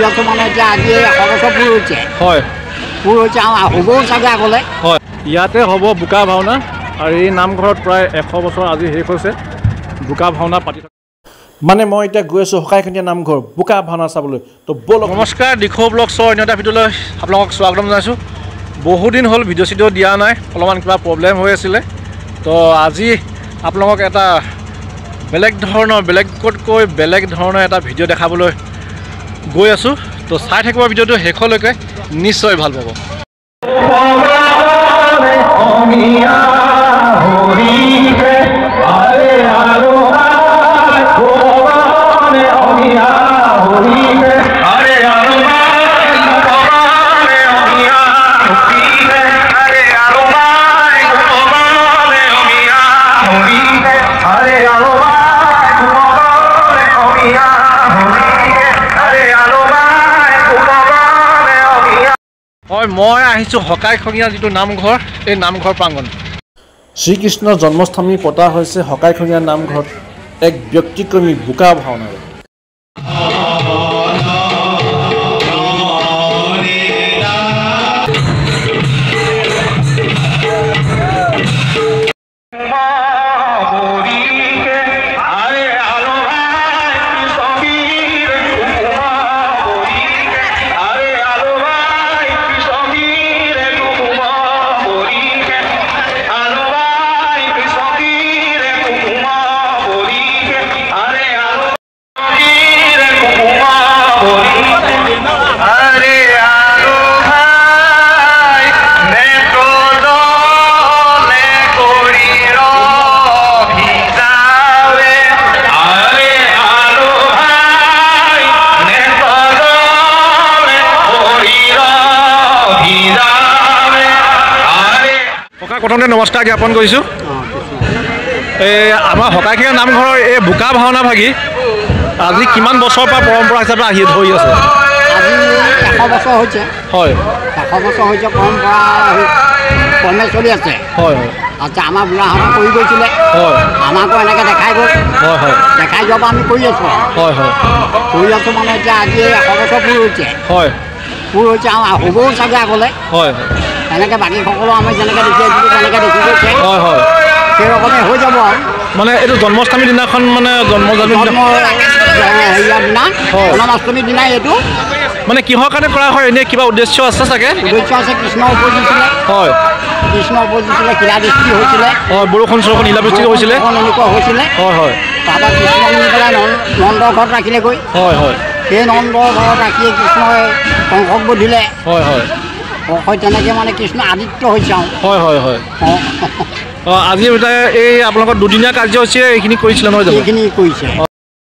আছো মানে এতিয়া আজি 100 বছৰ পূৰ হৈছে। হয় পূৰ হৈছে হ'বও চাগে আগলৈ। হয় ইয়াতে হ'ব বোকা ভাওনা আৰু এই নামঘৰত প্ৰায় 100 বছৰ আজি শেষ হৈছে বোকা ভাওনা পাতি মানে মই এতিয়া গৈ আছোঁ হকাইখনীয়া নামঘৰ বোকা ভাওনা চাবলৈ তো ব'লক। নমস্কাৰ দিখৌ ব্লগছৰ অন্য এটা ভিডিঅ'লৈ আপোনালোকক স্বাগতম জনাইছোঁ। বহুদিন হ'ল ভিডিঅ' চিডিঅ' দিয়া নাই, অলপমান কিবা প্ৰব্লেম হৈ আছিলে। তো আজি আপোনালোকক এটা বেলেগতকৈ বেলেগ ধৰণৰ এটা ভিডিঅ' দেখাবলৈ গৈ আছোঁ। তো চাই থাকিব ভিডিঅ'টো শেষলৈকে, নিশ্চয় ভাল পাব। হয় মই আহিছোঁ হকাইখনীয়া যিটো নামঘৰ, এই নামঘৰ প্ৰাংগণ। শ্ৰীকৃষ্ণৰ জন্মস্থানী পতা হৈছে হকাইখনীয়া নামঘৰত এক ব্যক্তিক্ৰমী বোকা ভাওনাৰে। প্ৰথমতে নমস্কাৰ জ্ঞাপন কৰিছোঁ। এই আমাৰ হকাইখনীয়া নামঘৰৰ এই বোকা ভাওনা ভাগি আজি কিমান বছৰৰ পৰা পৰম্পৰা হিচাপে আহি ধৰি আছে? আজি 100 বছৰ হৈছে। হয় 100 বছৰ হৈছে পৰম্পৰা ক্ৰমে চলি আছে। হয় হয় আচ্ছা আমাৰ বুঢ়াহঁতে কৰি গৈছিলে, হয় আমাকো এনেকৈ দেখাই গ'ল। হয় হয় দেখাই যোৱাৰ পৰা আমি কৰি আছোঁ। হয় হয় কৰি আছোঁ মানে এতিয়া আজি 100 বছৰ পূৰ হৈছে। হয় পূৰ হৈছে হ'বও চাগে আগলৈ। হয় তেনেকৈ বাকীসকলো আমি যেনেকৈ দেখি আহিছিলোঁ তেনেকৈ দেখি গৈছে। হয় হয় সেই ৰকমে হৈ যাব আৰু মানে এইটো জন্মাষ্টমীৰ দিনাখন মানে হেৰিয়াৰ দিনা জন্মাষ্টমীৰ দিনাই এইটো মানে কিহৰ কাৰণে কৰা হয়? এনেই কিবা উদ্দেশ্য আছে চাগে? উদ্দেশ্য আছে, কৃষ্ণ উপজিছিলে। হয় কৃষ্ণ উপজিছিলে, শিলাদৃষ্টি হৈছিলে। হয় বৰষুণ চৰষুণ শিলাবৃষ্টি হৈছিলে। এনেকুৱা হৈছিলে। হয় হয় তাৰপৰা কৃষ্ণ নি পেলাই নন্দৰ ঘৰত ৰাখিলেগৈ। হয় হয় সেই নন্দৰ ঘৰত ৰাখিয়ে কৃষ্ণই কংসক বধিলে। হয় হয় হয় তেনেকৈ মানে কৃষ্ণ আদিত্য হৈছে আৰু। হয় হয় হয় অঁ আজি এই আপোনালোকৰ দুদিনীয়া কাৰ্যসূচী এইখিনি কৰিছিলে নহয় জানো? এইখিনি কৰিছে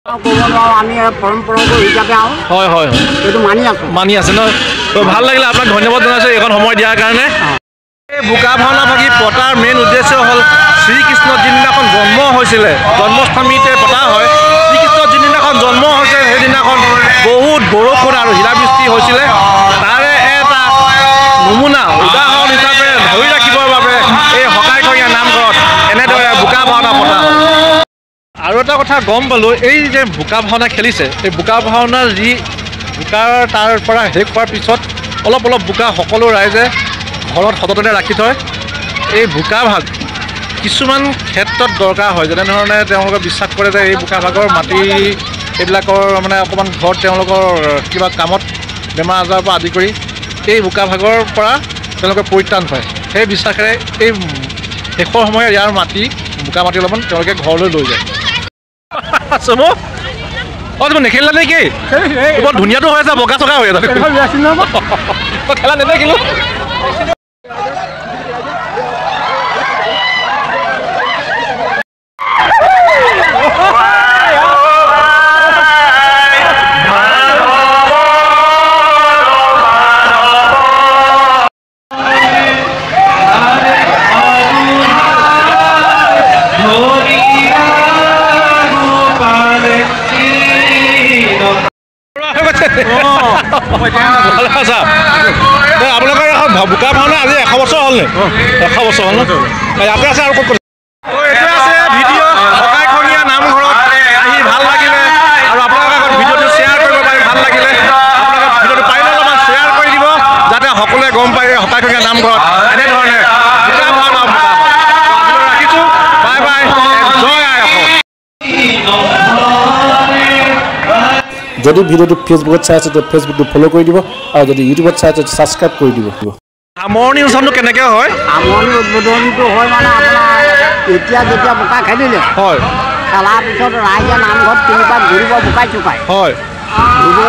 ক'ব নোৱাৰোঁ, আমি পৰম্পৰাগত হিচাপে আৰু হয় হয় হয় এইটো মানি আছে ন? তো ভাল লাগিলে, আপোনাক ধন্যবাদ জনাইছোঁ এইখন সময় দিয়াৰ কাৰণে। এই বোকা ভাওনা ভাগি পতাৰ মেইন উদ্দেশ্য হ'ল শ্ৰীকৃষ্ণৰ যিদিনাখন জন্ম হৈছিলে, জন্মাষ্টমীতে পতা হয়। শ্ৰীকৃষ্ণৰ যিদিনাখন জন্ম হৈছে সেইদিনাখন বহুত বৰষুণ আৰু শিলাবৃষ্টি হৈছিলে। তাৰে এটা নমুনা উদাহৰণ হিচাপে ধৰি ৰাখিবৰ বাবে এই হকাইখনীয়া নামঘৰত এনেদৰে বোকা ভাওনা পতা হয়। আৰু এটা কথা গম পালোঁ, এই যে বোকা ভাওনা খেলিছে, এই বোকা ভাওনাৰ যি বোকাৰ তাৰ পৰা শেষ হোৱাৰ পিছত অলপ বোকা সকলো ৰাইজে ঘৰত সযতনে ৰাখি থয়। এই বোকা ভাগ কিছুমান ক্ষেত্ৰত দৰকাৰ হয়, যেনেধৰণে তেওঁলোকে বিশ্বাস কৰে যে এই বোকা ভাগৰ মাটি এইবিলাকৰ মানে অকণমান ঘৰত তেওঁলোকৰ কিবা কামত বেমাৰ আজাৰৰ পৰা আদি কৰি এই বোকা ভাগৰ পৰা তেওঁলোকে পৰিত্ৰাণ পায়। সেই বিশ্বাসেৰে এই শেষৰ সময়ত ইয়াৰ বোকা মাটি অলপমান তেওঁলোকে ঘৰলৈ লৈ যায়। চব অঁ তুমি নেখেলিলা নে কি? বৰ ধুনীয়াটো হৈ আছে, বগা চগা হৈ আছে। খেলা নেদেখিলোঁ। আপোনালোকৰ বোকা ভাওনা আজি 100 বছৰ হ'ল নে? 100 বছৰ হ'ল ন? ইয়াতে আছে আৰু ক'ত ক'ত? এইটো আছে ভিডিঅ' হকাইখনীয়া নামঘৰত আহি ভাল লাগিলে, আৰু আপোনালোকৰ আগত ভিডিঅ'টো শ্বেয়াৰ কৰিব পাৰি ভাল লাগিলে। আপোনালোকে যদি ভিডিঅ'টো ফেচবুকত চাই আছে তেতিয়া ফেচবুকটো ফ'ল' কৰি দিব আৰু যদি ইউটিউবত চাই আছে ছাবস্ক্ৰাইব কৰি দিব। সামৰণি অনুষ্ঠানটো কেনেকৈ হয়? সামৰণি উদ্বোধনটো হয় মানে আপোনাৰ এতিয়া যেতিয়া বোকা খেলিলে হয় খেলাৰ পিছত ৰাইজে নামঘৰত 3 পাক ঘূৰিব বোকাই চুকাই হয়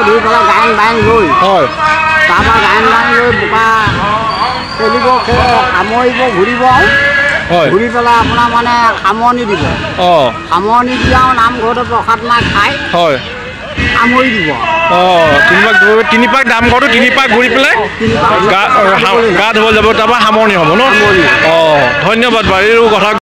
ধুই পেলাই গায়ন বায়ন লৈ হয় তাৰপৰা গায়ন বায়ন লৈ বোকা খেলিব সামৰিব ঘূৰিব হয় ঘূৰি পেলাই আপোনাৰ মানে সামৰণি দিব। অঁ সামৰণি দি আৰু নামঘৰতে প্ৰসাদ মাই খাই হয় সামৰি দিব। অঁ 3 পাক নামঘৰটো 3 পাক ঘূৰি পেলাই গা ধুব যাব তাৰপৰা সামৰণি হ'ব ন? অঁ ধন্যবাদ বাৰু এই কথা